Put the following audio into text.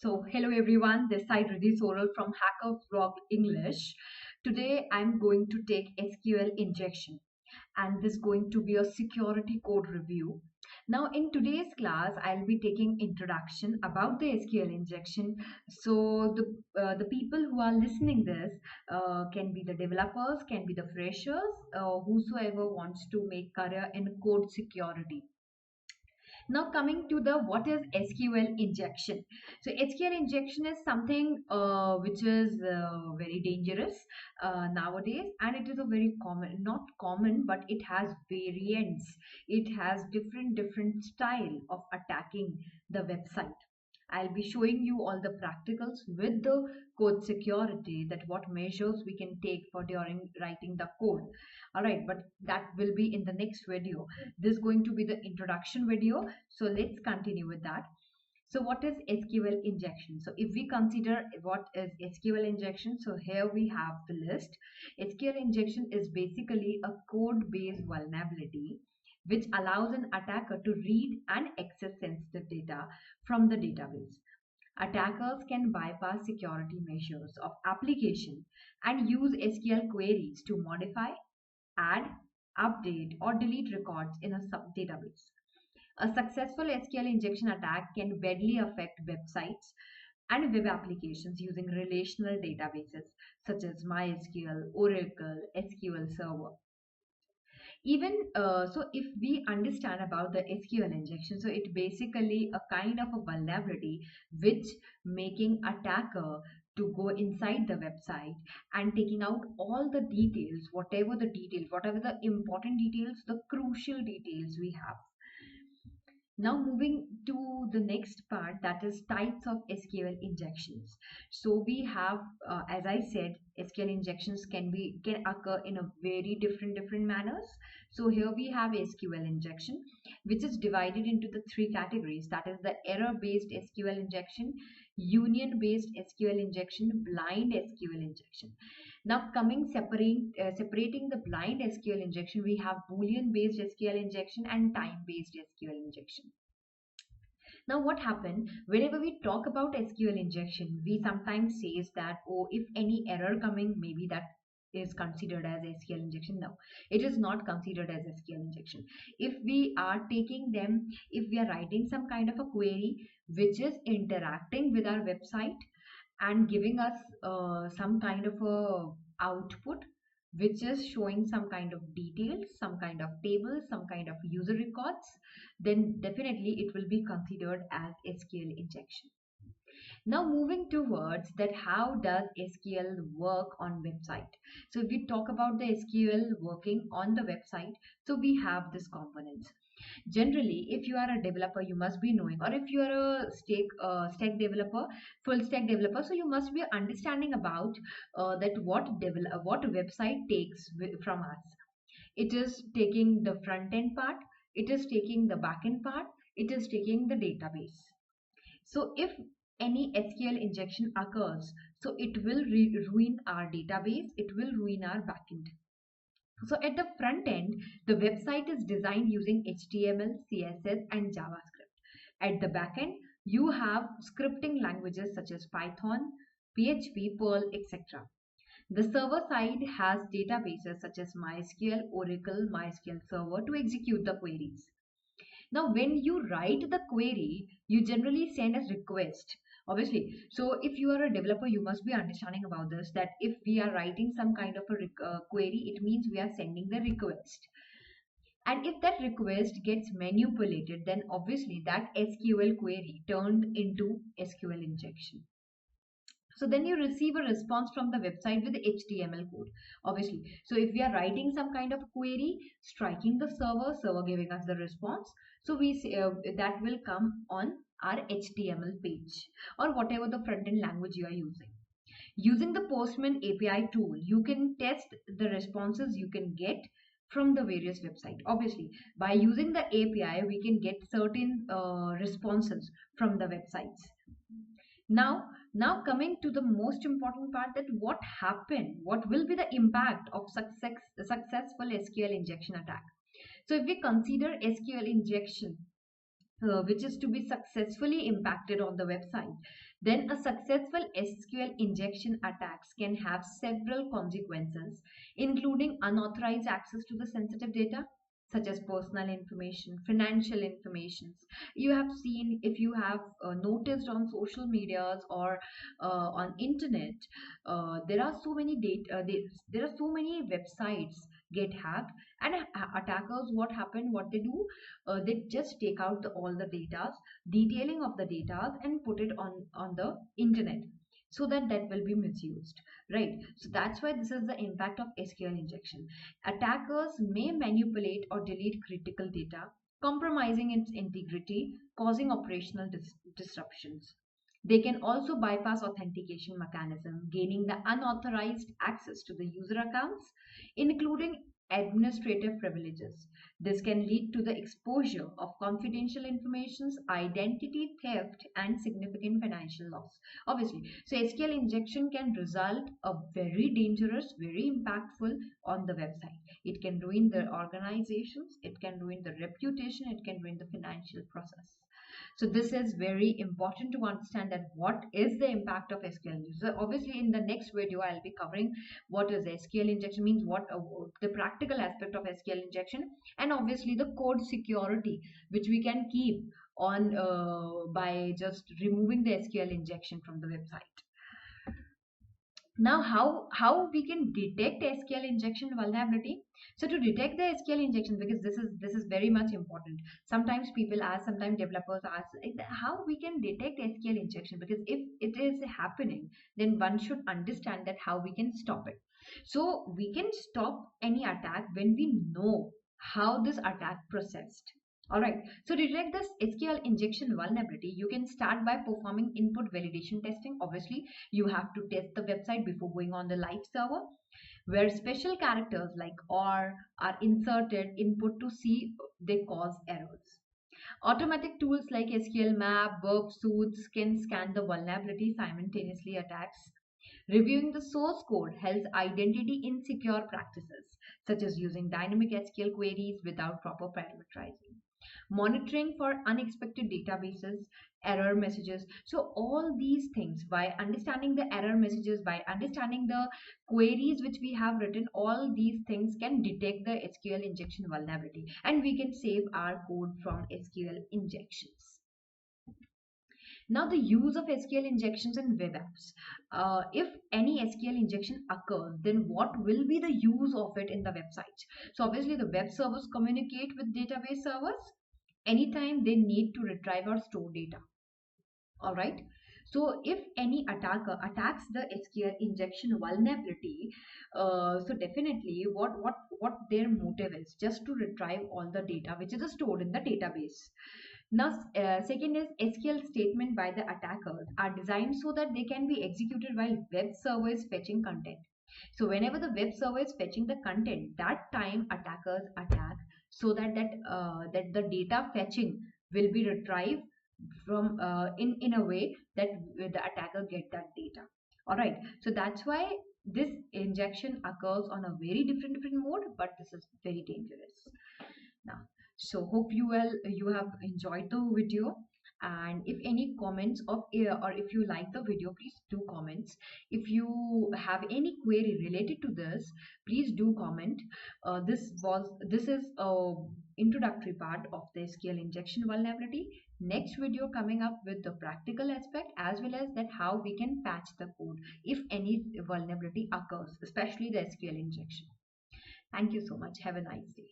So, hello everyone, this side Riddhi Soral from Hacker Vlog English. Today I'm going to take SQL injection and this is going to be a security code review. Now in today's class I'll be taking introduction about the SQL injection. So the people who are listening this can be the developers, can be the freshers, whosoever wants to make career in code security. Now coming to the what is SQL injection. So SQL injection is something which is very dangerous nowadays, and it is a very common, not common, but it has variants. It has different style of attacking the website. I'll be showing you all the practicals with the code security, that what measures we can take for during writing the code. All right, but that will be in the next video. This is going to be the introduction video. So let's continue with that. So what is SQL injection? So if we consider what is SQL injection, so here we have the list. SQL injection is basically a code-based vulnerability which allows an attacker to read and access sensitive data from the database. Attackers can bypass security measures of application and use SQL queries to modify, add, update, or delete records in a database. A successful SQL injection attack can badly affect websites and web applications using relational databases such as MySQL, Oracle, SQL Server. Even so, if we understand about the SQL injection, so it basically a kind of a vulnerability which making attacker to go inside the website and taking out all the details, whatever the important details, the crucial details we have. Now moving to the next part, that is types of SQL injections. So we have, as I said, SQL injections can occur in a very different manners. So here we have SQL injection, which is divided into the three categories. That is the error-based SQL injection, union-based SQL injection, blind SQL injection. Now separating the blind SQL injection, we have Boolean based SQL injection and time based SQL injection. Now what happened whenever we talk about SQL injection, we sometimes says that, oh, if any error coming, maybe that is considered as SQL injection. No, it is not considered as SQL injection. If we are taking them, if we are writing some kind of a query which is interacting with our website and giving us some kind of a output which is showing some kind of details, some kind of tables, some kind of user records, then definitely it will be considered as SQL injection. Now moving towards that, how does SQL work on website? So if we talk about the SQL working on the website, so we have this components. Generally, if you are a developer, you must be knowing, or if you are a stack developer, full stack developer, so you must be understanding about that what website takes from us. It is taking the front end part, it is taking the back end part, it is taking the database. So if any SQL injection occurs, so it will ruin our database, it will ruin our backend. So at the front end, the website is designed using HTML, CSS, and JavaScript. At the back end, you have scripting languages such as Python, PHP, Perl, etc. The server side has databases such as MySQL, Oracle, MySQL Server to execute the queries. Now, when you write the query, you generally send a request. Obviously, so if you are a developer, you must be understanding about this, that if we are writing some kind of a query, it means we are sending the request. And if that request gets manipulated, then obviously that SQL query turned into SQL injection. So then you receive a response from the website with the HTML code, obviously. So if we are writing some kind of query, striking the server giving us the response, so we say, that will come on our HTML page or whatever the front-end language you are using. Using the Postman API tool, you can test the responses you can get from the various websites. Obviously, by using the API, we can get certain responses from the websites. Now coming to the most important part, that what happened, what will be the impact of successful SQL injection attack. So if we consider SQL injection which is to be successfully impacted on the website, Then a successful SQL injection attacks can have several consequences, including unauthorized access to the sensitive data, such as personal information, financial information. You have seen, if you have noticed on social medias or on internet, there are so many there are so many websites get hacked, and attackers, what they do, they just take out all the data, detailing of the data, and put it on the internet, so that that will be misused, right? So that's why this is the impact of SQL injection. Attackers may manipulate or delete critical data, compromising its integrity, causing operational disruptions. They can also bypass authentication mechanism, gaining the unauthorized access to the user accounts, including administrative privileges. This can lead to the exposure of confidential information, identity theft, and significant financial loss. Obviously, so SQL injection can result a very dangerous, very impactful on the website. It can ruin the organizations, it can ruin the reputation, it can ruin the financial process. So this is very important to understand that what is the impact of SQL injection. So obviously in the next video I'll be covering what is SQL injection means, what the practical aspect of SQL injection, and obviously the code security which we can keep on by just removing the SQL injection from the website. Now, how we can detect SQL injection vulnerability? So to detect the SQL injection, because this is very much important. Sometimes people ask, sometimes developers ask, how we can detect SQL injection? Because if it is happening, then one should understand that how we can stop it. So we can stop any attack when we know how this attack processed. Alright, so to detect this SQL injection vulnerability, you can start by performing input validation testing. Obviously, you have to test the website before going on the live server, where special characters like OR are inserted input to see they cause errors. Automatic tools like SQL Map, Verb Suits can scan the vulnerability simultaneously attacks. Reviewing the source code helps identity insecure practices, such as using dynamic SQL queries without proper parameterizing. Monitoring for unexpected databases, error messages. So all these things, by understanding the error messages, by understanding the queries which we have written, all these things can detect the SQL injection vulnerability, and we can save our code from SQL injections. Now, the use of SQL injections in web apps. If any SQL injection occurs, then what will be the use of it in the website? So obviously the web servers communicate with database servers anytime they need to retrieve or store data. All right. So if any attacker attacks the SQL injection vulnerability, so definitely what their motive is, just to retrieve all the data which is stored in the database. Now, second is SQL statement by the attackers are designed so that they can be executed while web server is fetching content. So whenever the web server is fetching the content, that time attackers attack, so that that the data fetching will be retrieved from in a way that the attacker get that data. All right. So that's why this injection occurs on a very different mode, but this is very dangerous. Now, so hope you have enjoyed the video, and if any comments of or if you like the video, please do comments. If you have any query related to this, please do comment. This is a introductory part of the SQL injection vulnerability. Next video coming up with the practical aspect, as well as that how we can patch the code if any vulnerability occurs, especially the SQL injection. Thank you so much. Have a nice day.